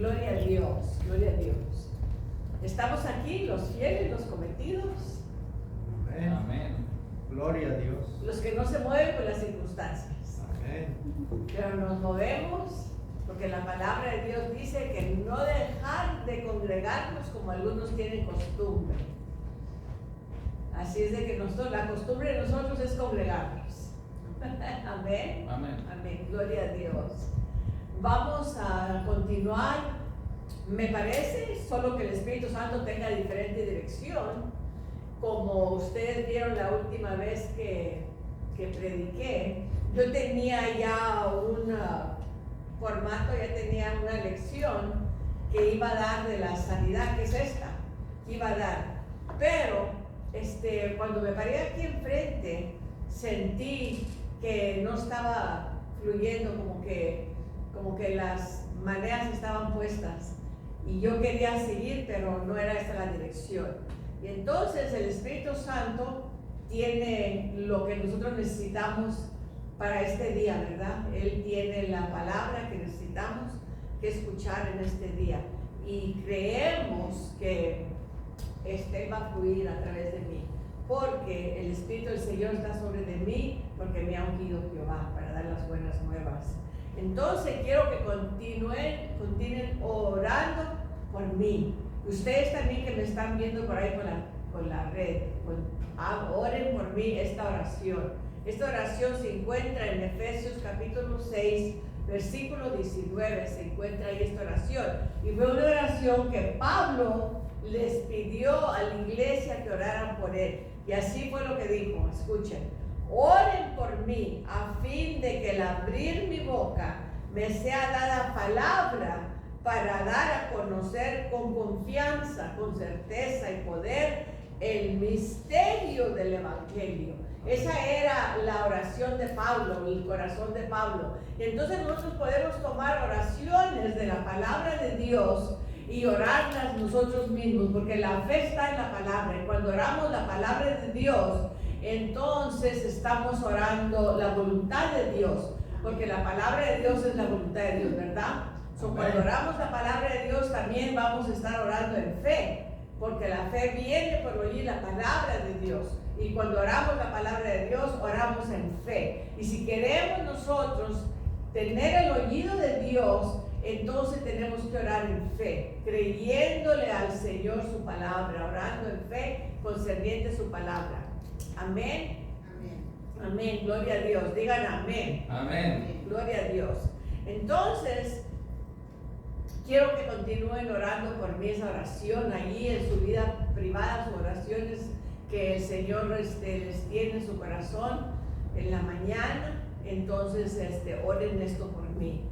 Gloria a Dios, gloria a Dios. Estamos aquí, los fieles, los cometidos. Amén. Amén. Gloria a Dios. Los que no se mueven por las circunstancias. Amén. Pero nos movemos porque la palabra de Dios dice que no dejar de congregarnos como algunos tienen costumbre. Así es de que la costumbre de nosotros es congregarnos. Amén. Amén. Amén. Gloria a Dios. Vamos a continuar. Me parece solo que el Espíritu Santo tenga diferente dirección. Como ustedes vieron la última vez que prediqué, yo tenía ya un formato, ya tenía una lección que iba a dar de la sanidad, que es esta, iba a dar. Pero cuando me paré aquí enfrente, sentí que no estaba fluyendo, como que las maneras estaban puestas. Y yo quería seguir, pero no era esta la dirección. Y entonces el Espíritu Santo tiene lo que nosotros necesitamos para este día, ¿verdad? Él tiene la palabra que necesitamos que escuchar en este día. Y creemos que va a fluir a través de mí, porque el Espíritu del Señor está sobre de mí, porque me ha ungido Jehová para dar las buenas nuevas. Entonces quiero que continúen orando por mí. Ustedes también que me están viendo por ahí por la red, oren por mí esta oración. Esta oración se encuentra en Efesios capítulo 6, versículo 19, se encuentra ahí esta oración. Y fue una oración que Pablo les pidió a la iglesia que oraran por él. Y así fue lo que dijo, escuchen: oren por mí a fin de que al abrir mi boca me sea dada palabra para dar a conocer con confianza, con certeza y poder el misterio del Evangelio. Esa era la oración de Pablo, el corazón de Pablo. Y entonces nosotros podemos tomar oraciones de la palabra de Dios y orarlas nosotros mismos, porque la fe está en la palabra. Y cuando oramos la palabra de Dios, entonces estamos orando la voluntad de Dios, porque la palabra de Dios es la voluntad de Dios, ¿verdad? Cuando oramos la palabra de Dios también vamos a estar orando en fe, porque la fe viene por oír la palabra de Dios. Y cuando oramos la palabra de Dios, oramos en fe. Y si queremos nosotros tener el oído de Dios, entonces tenemos que orar en fe, creyéndole al Señor su palabra, orando en fe, concerniente su palabra. Amén. Amén. Amén. Gloria a Dios. Digan amén. Amén. Gloria a Dios. Entonces, quiero que continúen orando por mí esa oración allí en su vida privada, sus oraciones que el Señor les tiene en su corazón en la mañana. Entonces, oren esto por mí.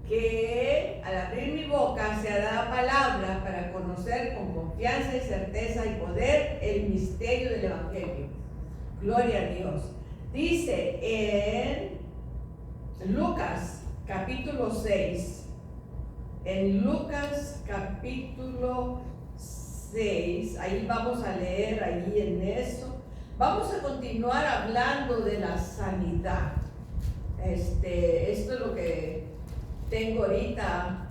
Que al abrir mi boca sea dada palabra para conocer con confianza y certeza y poder el misterio del Evangelio. Gloria a Dios. Dice en Lucas capítulo 6. En Lucas capítulo 6, ahí vamos a leer, ahí en eso. Vamos a continuar hablando de la sanidad. Esto es lo que tengo ahorita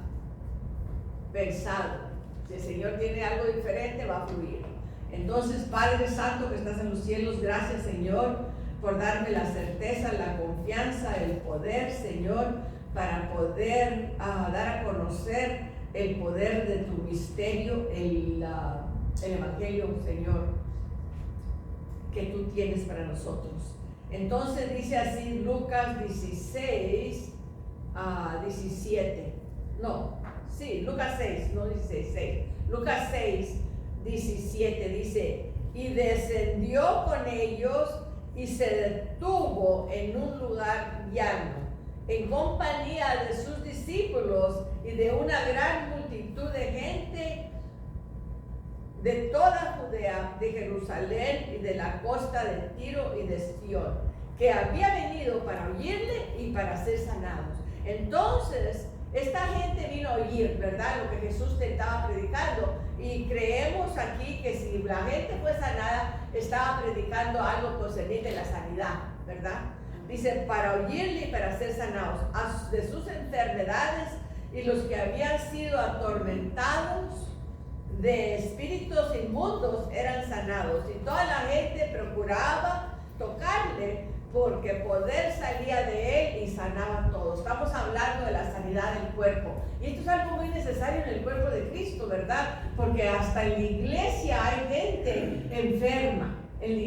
pensado. Si el Señor tiene algo diferente, va a fluir. Entonces, Padre Santo que estás en los cielos, gracias, Señor, por darme la certeza, la confianza, el poder, Señor, para poder dar a conocer el poder de tu misterio, el Evangelio, Señor, que tú tienes para nosotros. Entonces dice así Lucas 16, 17. No, sí, Lucas 6, no 16, 6. Lucas 6, 17 dice: y descendió con ellos y se detuvo en un lugar llano, en compañía de sus discípulos y de una gran multitud de gente de toda Judea, de Jerusalén y de la costa de Tiro y de Sidón, que había venido para oírle y para ser sanados. Entonces, esta gente vino a oír, ¿verdad?, lo que Jesús te estaba predicando. Y creemos aquí que si la gente fue sanada, estaba predicando algo concerniente a la sanidad, ¿verdad? Dice, para oírle y para ser sanados de sus enfermedades, y los que habían sido atormentados de espíritus inmundos eran sanados, y toda la gente procuraba tocarle, porque poder salía de él y sanaba a todos. Estamos hablando de la sanidad del cuerpo, y esto es algo muy necesario en el cuerpo de Cristo, ¿verdad? Porque hasta en la iglesia hay gente enferma, en la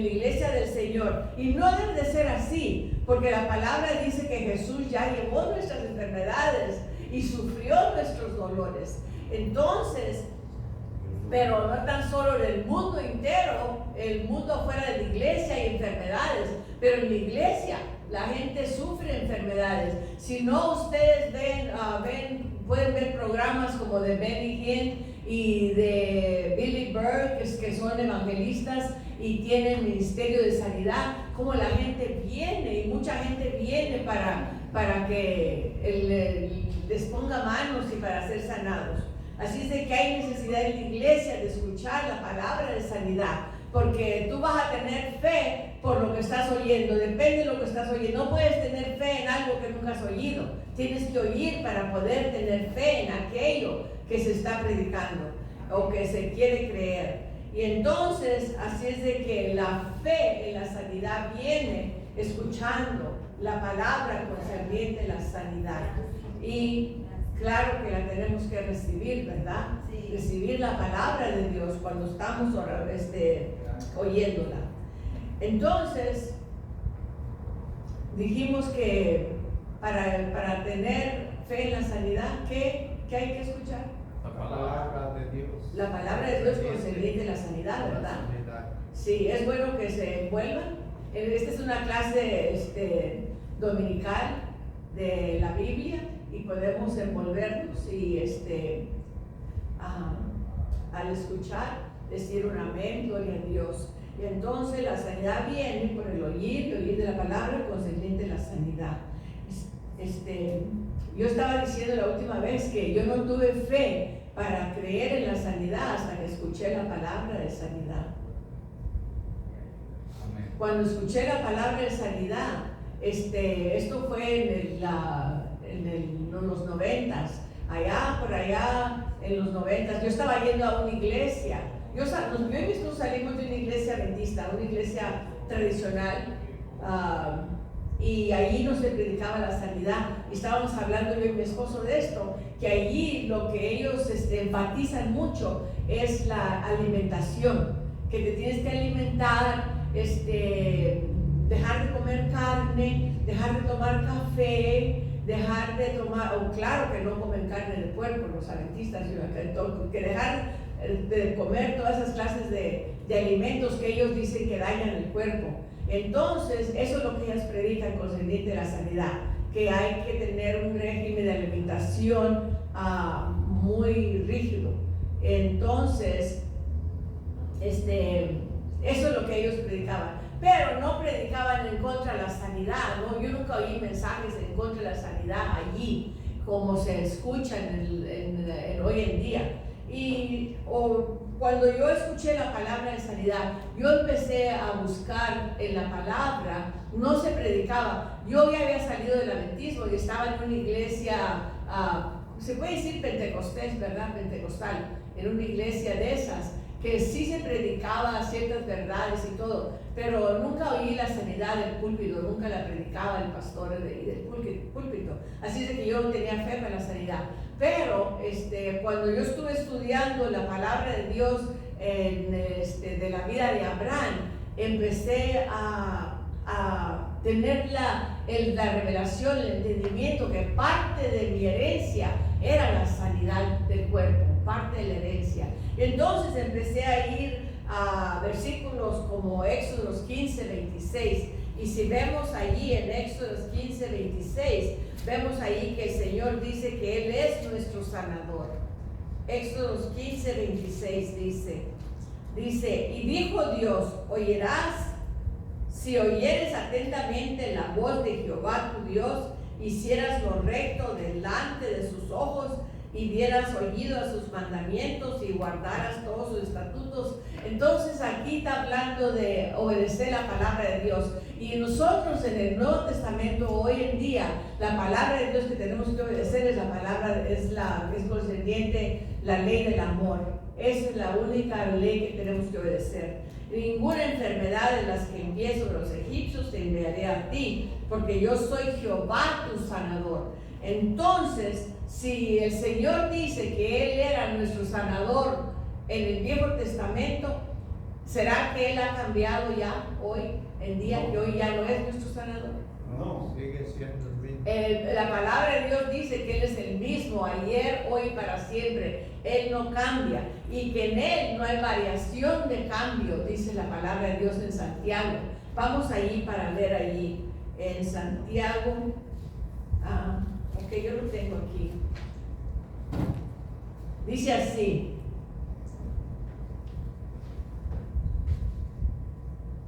iglesia del Señor, y no debe de ser así, porque la palabra dice que Jesús ya llevó nuestras enfermedades y sufrió nuestros dolores. Entonces, pero no tan solo en el mundo entero, el mundo fuera de la iglesia hay enfermedades, pero en la iglesia la gente sufre enfermedades. Si no, ustedes pueden ver programas como de Benny Hinn y de Billy Burke, que son evangelistas y tienen ministerio de sanidad, como la gente viene, y mucha gente viene para que les ponga manos y para ser sanados. Así es de que hay necesidad en la iglesia de escuchar la palabra de sanidad, porque tú vas a tener fe por lo que estás oyendo, depende de lo que estás oyendo. No puedes tener fe en algo que nunca has oído, tienes que oír para poder tener fe en aquello que se está predicando o que se quiere creer. Y entonces, así es de que la fe en la sanidad viene escuchando la palabra concerniente a la sanidad. Y claro que la tenemos que recibir, ¿verdad? Sí. Recibir la palabra de Dios cuando estamos oyéndola. Entonces, dijimos que para tener fe en la sanidad, ¿qué hay que escuchar? La palabra de Dios. La palabra de Dios concerniente a la sanidad, ¿verdad? Sí, es bueno que se envuelvan. Esta es una clase dominical de la Biblia, y podemos envolvernos y al escuchar decir un amén, gloria a Dios. Y entonces la sanidad viene por el oír de la palabra concerniente a la sanidad. Yo estaba diciendo la última vez que yo no tuve fe para creer en la sanidad hasta que escuché la palabra de sanidad. Amén. Cuando escuché la palabra de sanidad, esto fue en los 90s, por allá en los 90s, yo estaba yendo a una iglesia. Yo y mis hijos salimos de una iglesia adventista, una iglesia tradicional, y allí no se predicaba la sanidad. Y estábamos hablando yo y mi esposo de esto, que allí lo que ellos enfatizan mucho es la alimentación, que te tienes que alimentar, dejar de comer carne, dejar de tomar café, dejar de tomar, o claro que no comen carne de puerco los adventistas, que dejar de comer todas esas clases de alimentos que ellos dicen que dañan el cuerpo. Entonces, eso es lo que ellas predican concerniente a la sanidad, que hay que tener un régimen de alimentación muy rígido. Entonces, eso es lo que ellos predicaban. Pero no predicaban en contra de la sanidad, ¿no? Yo nunca oí mensajes en contra de la sanidad allí, como se escucha hoy en día. Cuando yo escuché la palabra de sanidad, yo empecé a buscar en la palabra, no se predicaba. Yo ya había salido del adventismo y estaba en una iglesia, se puede decir pentecostés, ¿verdad? Pentecostal, en una iglesia de esas, que sí se predicaba ciertas verdades y todo, pero nunca oí la sanidad del púlpito, nunca la predicaba el pastor del púlpito. Así es que yo no tenía fe para la sanidad. Pero cuando yo estuve estudiando la palabra de Dios de la vida de Abraham, empecé a tener la revelación, el entendimiento que parte de mi herencia era la sanidad del cuerpo, parte de la herencia. Entonces empecé a ir a versículos como Éxodos 15, 26. Y si vemos allí en Éxodos 15, 26, vemos ahí que el Señor dice que Él es nuestro sanador. Éxodos 15, 26 dice, y dijo Dios, oirás, si oyeres atentamente la voz de Jehová tu Dios, hicieras lo recto delante de sus ojos, y dieras oído a sus mandamientos y guardaras todos sus estatutos. Entonces aquí está hablando de obedecer la palabra de Dios. Y nosotros en el Nuevo Testamento hoy en día, la palabra de Dios que tenemos que obedecer es la palabra, es concerniente la ley del amor. Esa es la única ley que tenemos que obedecer. Ninguna enfermedad de las que envié sobre los egipcios te enviaré a ti, porque yo soy Jehová tu sanador. Entonces, si el Señor dice que Él era nuestro sanador en el Viejo Testamento, ¿será que Él ha cambiado ya hoy en día, que hoy ya no es nuestro sanador? No, sigue siendo el mismo. La palabra de Dios dice que Él es el mismo, ayer, hoy y para siempre. Él no cambia y que en Él no hay variación de cambio, dice la palabra de Dios en Santiago. Vamos allí para ver allí en Santiago. Ok, yo lo tengo aquí. Dice así.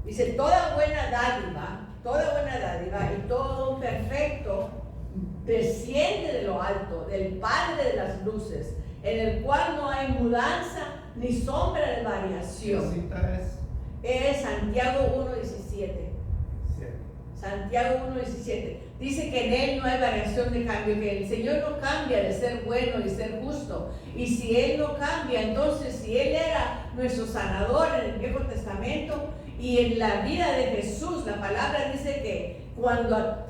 Dice, toda buena dádiva y todo don perfecto desciende de lo alto, del Padre de las luces, en el cual no hay mudanza ni sombra de variación. ¿Qué cita es? Es Santiago 1:17. Santiago 1:17. Dice que en Él no hay variación de cambio, que el Señor no cambia de ser bueno y ser justo. Y si Él no cambia, entonces si Él era nuestro sanador en el Viejo Testamento y en la vida de Jesús, la palabra dice que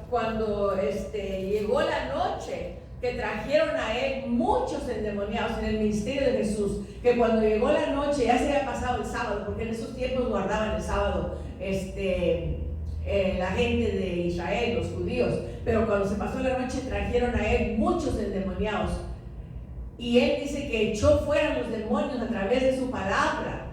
cuando llegó la noche, que trajeron a Él muchos endemoniados en el ministerio de Jesús, que cuando llegó la noche ya se había pasado el sábado, porque en esos tiempos guardaban el sábado la gente de Israel, los judíos, pero cuando se pasó la noche trajeron a Él muchos endemoniados, y Él dice que echó fuera los demonios a través de su palabra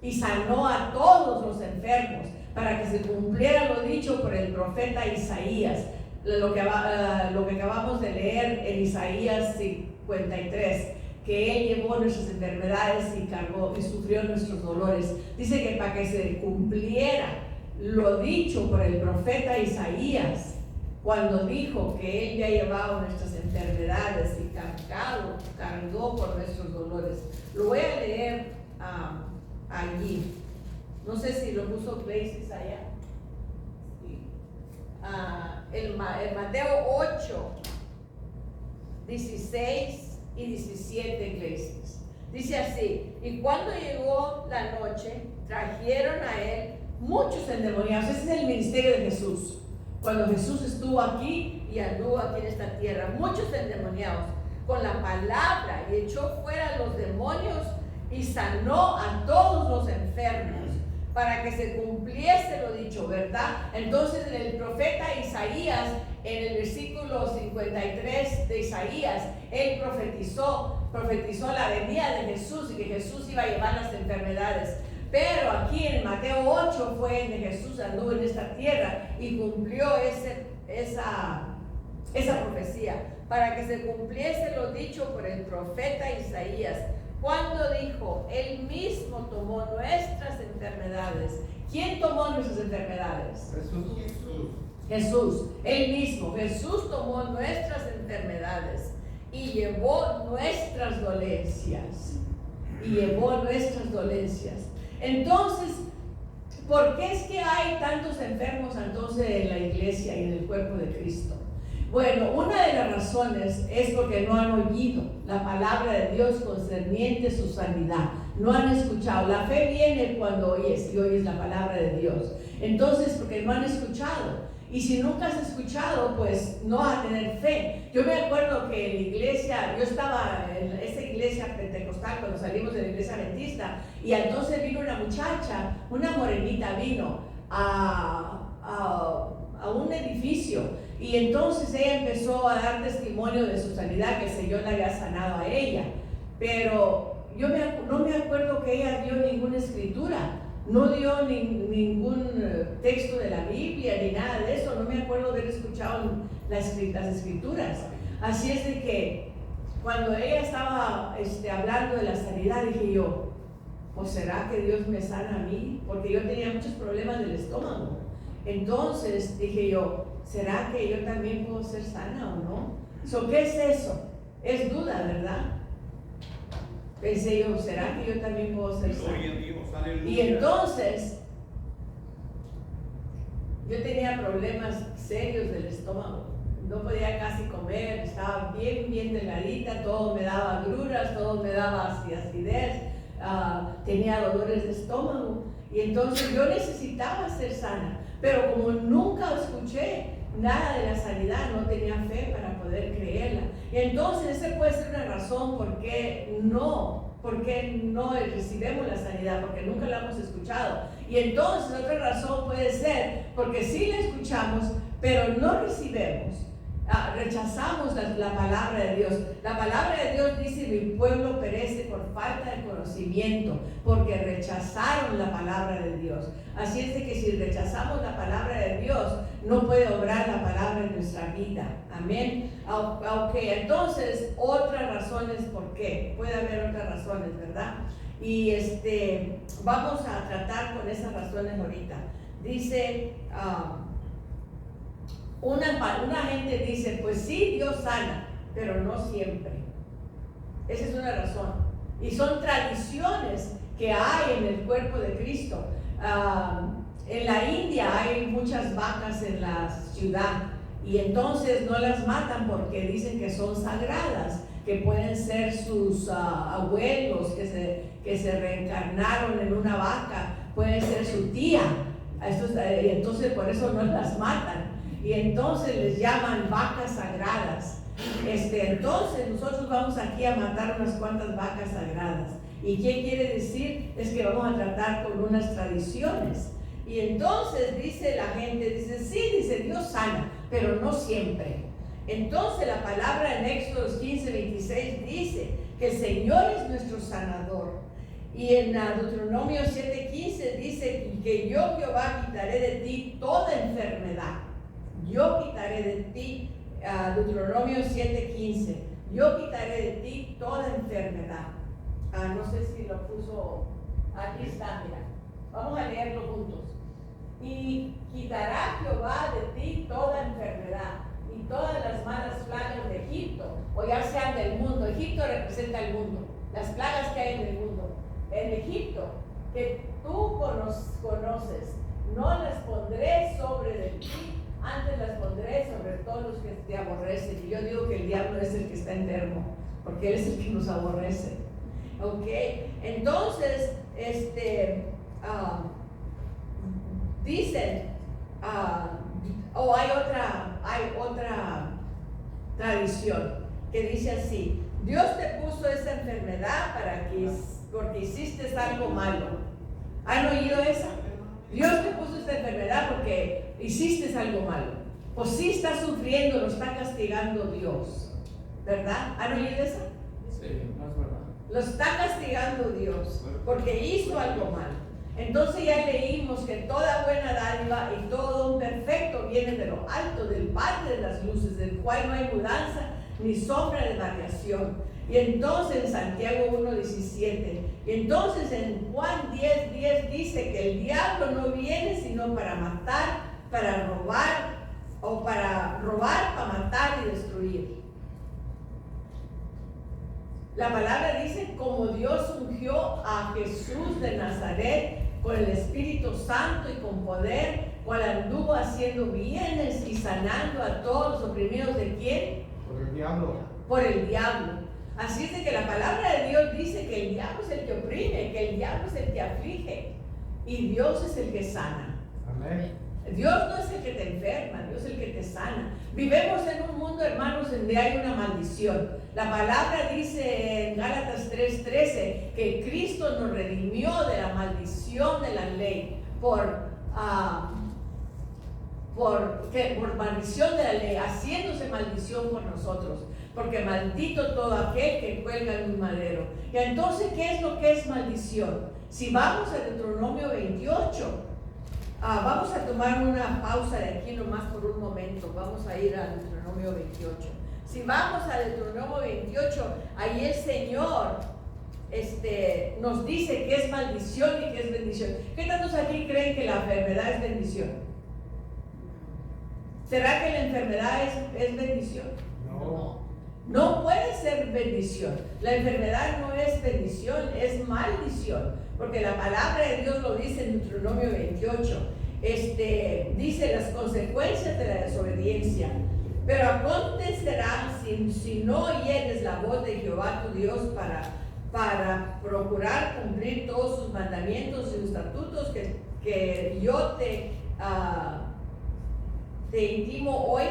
y sanó a todos los enfermos, para que se cumpliera lo dicho por el profeta Isaías, lo que acabamos de leer en Isaías 53, que Él llevó nuestras enfermedades y cargó y sufrió nuestros dolores. Dice que para que se cumpliera lo dicho por el profeta Isaías, cuando dijo que Él ya llevaba nuestras enfermedades y cargó por nuestros dolores. Lo voy a leer allí. No sé si lo puso Places allá. Sí. El Mateo 8, 16 y 17 iglesias. Dice así: y cuando llegó la noche, trajeron a Él muchos endemoniados. Ese es el ministerio de Jesús. Cuando Jesús estuvo aquí y anduvo aquí en esta tierra, muchos endemoniados, con la palabra, y echó fuera los demonios y sanó a todos los enfermos, para que se cumpliese lo dicho, ¿verdad? Entonces el profeta Isaías, en el versículo 53 de Isaías, él profetizó la venida de Jesús y que Jesús iba a llevar las enfermedades. Pero aquí en Mateo 8 fue donde Jesús anduvo en esta tierra y cumplió esa profecía, para que se cumpliese lo dicho por el profeta Isaías, cuando dijo: Él mismo tomó nuestras enfermedades. ¿Quién tomó nuestras enfermedades? Jesús, Él mismo. Jesús tomó nuestras enfermedades y llevó nuestras dolencias. Entonces, ¿por qué es que hay tantos enfermos entonces en la iglesia y en el cuerpo de Cristo? Bueno, una de las razones es porque no han oído la palabra de Dios concerniente su sanidad. No han escuchado. La fe viene cuando oyes y oyes la palabra de Dios. Entonces, porque no han escuchado. Y si nunca has escuchado, pues no vas a tener fe. Yo me acuerdo que en la iglesia, yo estaba en esa iglesia pentecostal cuando salimos de la iglesia adventista, y entonces vino una muchacha, una morenita, vino a un edificio. Y entonces ella empezó a dar testimonio de su sanidad, que el Señor la había sanado a ella. Pero yo no me acuerdo que ella dio ninguna escritura, no dio ningún texto de la Biblia, ni nada de eso. No me acuerdo haber escuchado las escrituras. Así es de que cuando ella estaba hablando de la sanidad, dije yo: ¿o será que Dios me sana a mí? Porque yo tenía muchos problemas del estómago. Entonces dije yo: ¿será que yo también puedo ser sana o no? ¿Qué es eso? Es duda, ¿verdad? Pensé yo, ¿será que yo también puedo ser sana? Gloria a Dios, aleluya. Y entonces, yo tenía problemas serios del estómago. No podía casi comer, estaba bien delgadita, todo me daba agruras, todo me daba acidez, tenía dolores de estómago. Y entonces yo necesitaba ser sana, pero como nunca escuché nada de la sanidad, no tenía fe para poder creerla. Y entonces esa puede ser una razón por qué no recibimos la sanidad, porque nunca la hemos escuchado. Y entonces otra razón puede ser porque sí la escuchamos, pero no recibimos. Rechazamos la palabra de Dios. La palabra de Dios dice: mi pueblo perece por falta de conocimiento, porque rechazaron la palabra de Dios. Así es de que si rechazamos la palabra de Dios, no puede obrar la palabra en nuestra vida. Amén. Aunque entonces otras razones por qué, puede haber otras razones, ¿verdad? Y vamos a tratar con esas razones ahorita. Dice una gente dice, pues sí, Dios sana, pero no siempre. Esa es una razón. Y son tradiciones que hay en el cuerpo de Cristo. En la India hay muchas vacas en la ciudad y entonces no las matan porque dicen que son sagradas, que pueden ser sus abuelos que se reencarnaron en una vaca, pueden ser su tía. Entonces por eso no las matan. Y entonces les llaman vacas sagradas. Entonces nosotros vamos aquí a matar unas cuantas vacas sagradas. ¿Y qué quiere decir? Es que vamos a tratar con unas tradiciones. Y entonces dice la gente, dice, sí, dice, Dios sana, pero no siempre. Entonces la palabra en Éxodo 15:26 dice que el Señor es nuestro sanador. Y en Deuteronomio 7:15 dice que yo, Jehová, quitaré de ti toda enfermedad. Yo quitaré de ti, Deuteronomio 7:15, yo quitaré de ti toda enfermedad. No sé si lo puso, aquí está, mira, vamos a leerlo juntos. Y quitará Jehová de ti toda enfermedad y todas las malas plagas de Egipto, o ya sean del mundo. Egipto representa el mundo, las plagas que hay en el mundo. En Egipto, que tú conoces, no las pondré sobre de ti, antes las pondré sobre todos los que te aborrecen. Y yo digo que el diablo es el que está enfermo, porque él es el que nos aborrece. Ok, entonces, dicen, hay otra tradición que dice así: Dios te puso esa enfermedad porque hiciste algo malo. ¿Han oído esa? Dios te puso esta enfermedad porque hiciste algo malo. Pues sí estás sufriendo, lo está castigando Dios, ¿verdad? ¿Han oído esa? Sí, no es verdad. Lo está castigando Dios porque hizo algo malo. Entonces ya leímos que toda buena dádiva y todo don perfecto viene de lo alto, del Padre de las luces, del cual no hay mudanza ni sombra de variación. Y entonces en Santiago 1:17, y entonces en Juan 10:10 dice que el diablo no viene sino para matar, para robar, para matar y destruir. La palabra dice: como Dios ungió a Jesús de Nazaret con el Espíritu Santo y con poder, cual anduvo haciendo bienes y sanando a todos los oprimidos. ¿De quién? Por el diablo. Por el diablo. Así es de que la palabra de Dios dice que el diablo es el que oprime, que el diablo es el que aflige y Dios es el que sana. Amén. Dios no es el que te enferma, Dios es el que te sana. Vivimos en un mundo, hermanos, donde hay una maldición. La palabra dice en Gálatas 3:13 que Cristo nos redimió de la maldición de la ley por maldición de la ley, haciéndose maldición por nosotros. Porque maldito todo aquel que cuelga en un madero. Y entonces, ¿qué es lo que es maldición? Si vamos a Deuteronomio 28, vamos a tomar una pausa de aquí nomás por un momento. Vamos a ir a Deuteronomio 28. Si vamos a Deuteronomio 28, ahí el Señor nos dice que es maldición y que es bendición. ¿Qué tantos aquí creen que la enfermedad es bendición? ¿Será que la enfermedad es bendición? No. No puede ser bendición. La enfermedad no es bendición, es maldición. Porque la palabra de Dios lo dice en Deuteronomio 28. Dice las consecuencias de la desobediencia. Pero acontecerá si no oyeres la voz de Jehová tu Dios para procurar cumplir todos sus mandamientos y sus estatutos que yo te intimo hoy,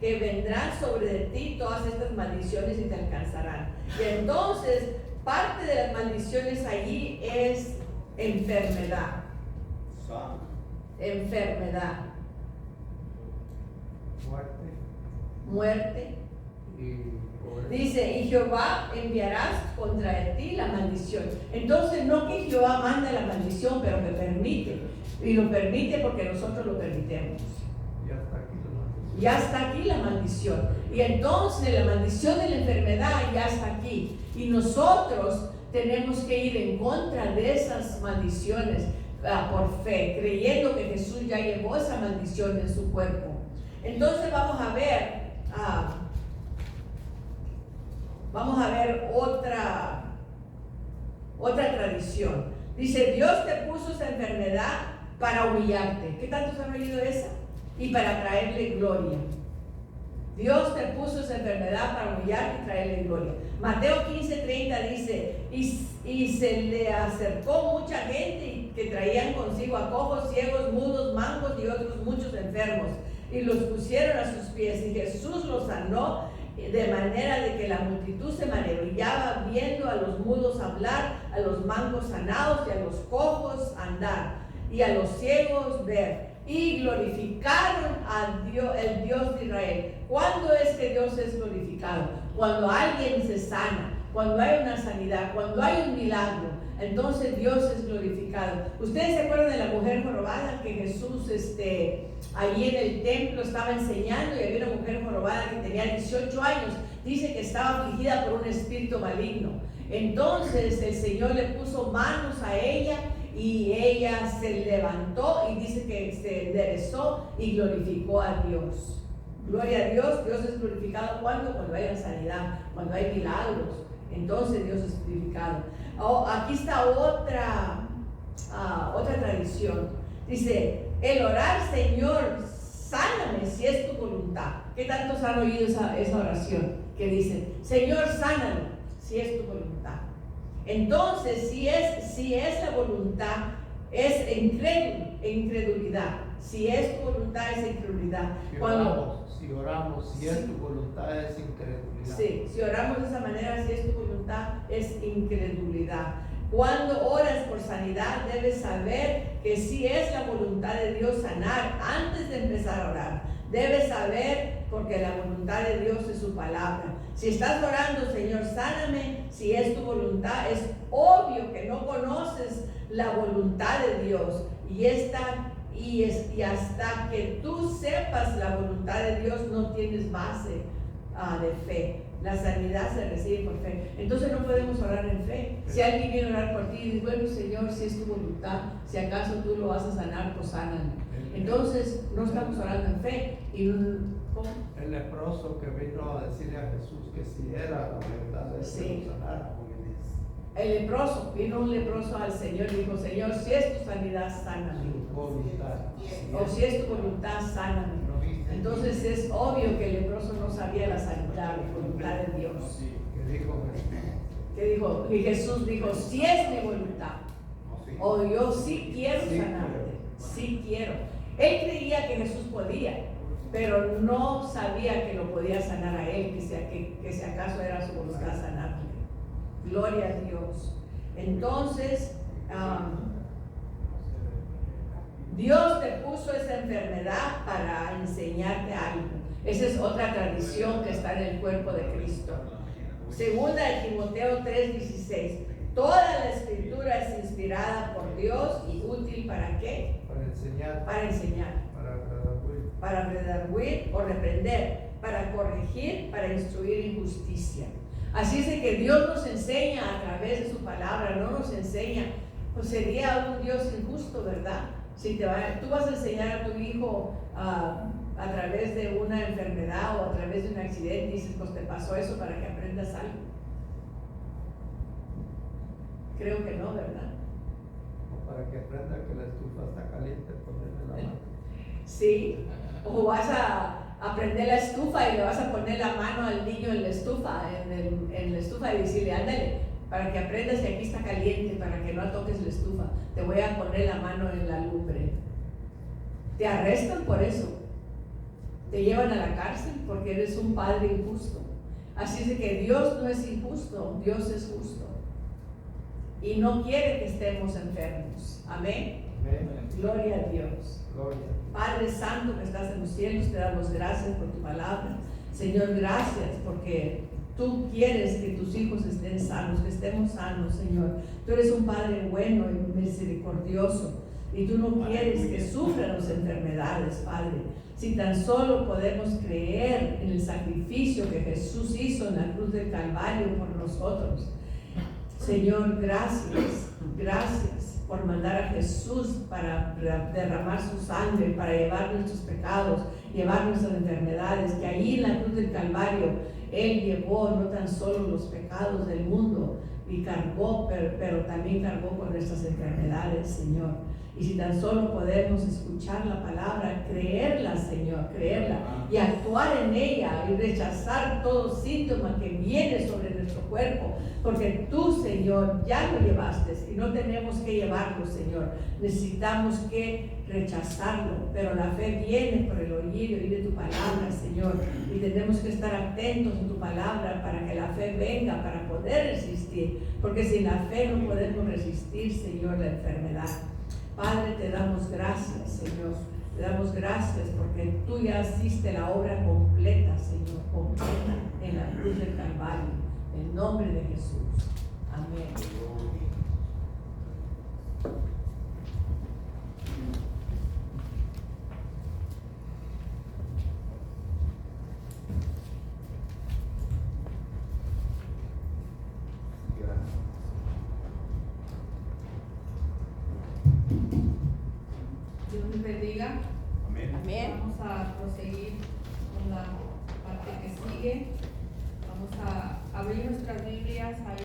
que vendrán sobre ti todas estas maldiciones y te alcanzarán. Y entonces, parte de las maldiciones allí es enfermedad. Enfermedad. Muerte. Dice, y Jehová enviarás contra ti la maldición. Entonces, no que Jehová manda la maldición, pero que permite. Y lo permite porque nosotros lo permitemos. Ya está aquí la maldición. Y entonces la maldición de la enfermedad ya está aquí. Y nosotros tenemos que ir en contra de esas maldiciones por fe, creyendo que Jesús ya llevó esa maldición en su cuerpo. Entonces vamos a ver otra tradición. Dice, Dios te puso esa enfermedad para humillarte. ¿Qué tantos han oído esa? Y para traerle gloria. Dios te puso esa enfermedad para humillarte y traerle gloria. Mateo 15:30 dice, y se le acercó mucha gente que traían consigo a cojos, ciegos, mudos, mancos y otros muchos enfermos, y los pusieron a sus pies, y Jesús los sanó, de manera de que la multitud se maravillaba viendo a los mudos hablar, a los mancos sanados y a los cojos andar, y a los ciegos ver. Y glorificaron a Dios, el Dios de Israel. ¿Cuándo es que Dios es glorificado? Cuando alguien se sana, cuando hay una sanidad, cuando hay un milagro, entonces Dios es glorificado. ¿Ustedes se acuerdan de la mujer jorobada que Jesús allí en el templo estaba enseñando, y había una mujer jorobada que tenía 18 años? Dice que estaba afligida por un espíritu maligno. Entonces el Señor le puso manos a ella, y ella se levantó, y dice que se enderezó y glorificó a Dios. Gloria a Dios. Dios es glorificado cuando hay sanidad, cuando hay milagros. Entonces Dios es glorificado. Aquí está otra tradición. Dice, el orar, Señor, sáname si es tu voluntad. ¿Qué tantos han oído esa oración? Que dice, Señor, sáname si es tu voluntad. Entonces, si es la voluntad, es incredulidad. Si es tu voluntad, es incredulidad. Si oramos, si es tu voluntad, es incredulidad. Sí, si oramos de esa manera, si es tu voluntad, es incredulidad. Cuando oras por sanidad, debes saber que si es la voluntad de Dios sanar antes de empezar a orar. Debes saber, porque la voluntad de Dios es su palabra. Si estás orando, Señor, sáname, si es tu voluntad, es obvio que no conoces la voluntad de Dios. Y hasta que tú sepas la voluntad de Dios, no tienes base de fe. La sanidad se recibe por fe. Entonces no podemos orar en fe. Si alguien viene a orar por ti y dice, bueno, Señor, si es tu voluntad, si acaso tú lo vas a sanar, pues sáname. Entonces no estamos orando en fe. ¿Cómo? El leproso que vino a decirle a Jesús que si era la verdad de Sí. que lo sanara. El leproso, vino un leproso al Señor y dijo, Señor, si es tu sanidad, sáname. O si es tu voluntad, sáname. Entonces es obvio que el leproso no sabía la sanidad, la voluntad de Dios. Y Jesús dijo, si es mi voluntad, o yo sí quiero sanarte, sí quiero. Él creía que Jesús podía, pero no sabía que lo podía sanar a él, que si acaso era su voluntad sanarle. Gloria a Dios. Entonces, Dios te puso esa enfermedad para enseñarte algo. Esa es otra tradición que está en el cuerpo de Cristo. Segunda de Timoteo 3:16. Toda la escritura es inspirada por Dios y útil ¿para qué? Para enseñar. Para redarguir o reprender, para corregir, para instruir en justicia. Así es de que Dios nos enseña a través de su palabra, no nos enseña. Pues sería un Dios injusto, ¿verdad? Si tú vas a enseñar a tu hijo a través de una enfermedad o a través través de un accidente y dices, pues te pasó eso para que aprendas algo. Creo que no, ¿verdad? O para que aprenda que la estufa está caliente, ponerle la mano. Sí, o vas a prender la estufa y le vas a poner la mano al niño en la estufa, en la estufa y decirle, ándale, para que aprendas que aquí está caliente, para que no toques la estufa, te voy a poner la mano en la lumbre. Te arrestan por eso, te llevan a la cárcel porque eres un padre injusto. Así es de que Dios no es injusto, Dios es justo. Y no quiere que estemos enfermos. Amén. Amén. Gloria a Dios. Gloria. Padre Santo que estás en los cielos, te damos gracias por tu palabra. Señor, gracias porque tú quieres que tus hijos estén sanos, que estemos sanos, Señor. Tú eres un Padre bueno y misericordioso y tú no quieres que sufran las enfermedades, Padre. Si tan solo podemos creer en el sacrificio que Jesús hizo en la cruz del Calvario por nosotros. Señor, gracias, gracias por mandar a Jesús para derramar su sangre, para llevar nuestros pecados, llevar nuestras enfermedades, que ahí en la cruz del Calvario Él llevó no tan solo los pecados del mundo, y cargó, pero también cargó con nuestras enfermedades, Señor. Y si tan solo podemos escuchar la palabra, creerla, Señor, creerla y actuar en ella y rechazar todo síntoma que viene sobre nuestro cuerpo, porque tú, Señor, ya lo llevaste y no tenemos que llevarlo, Señor. Necesitamos que rechazarlo, pero la fe viene por el oír de tu palabra, Señor, y tenemos que estar atentos a tu palabra para que la fe venga, para poder resistir, porque sin la fe no podemos resistir, Señor, la enfermedad. Padre, te damos gracias, Señor. Te damos gracias porque tú ya hiciste la obra completa, Señor, completa en la cruz del Calvario. En el nombre de Jesús. Amén. Dios les bendiga. Amén. Amén. Vamos a proseguir con la parte que sigue. Vamos a abrir nuestras Biblias.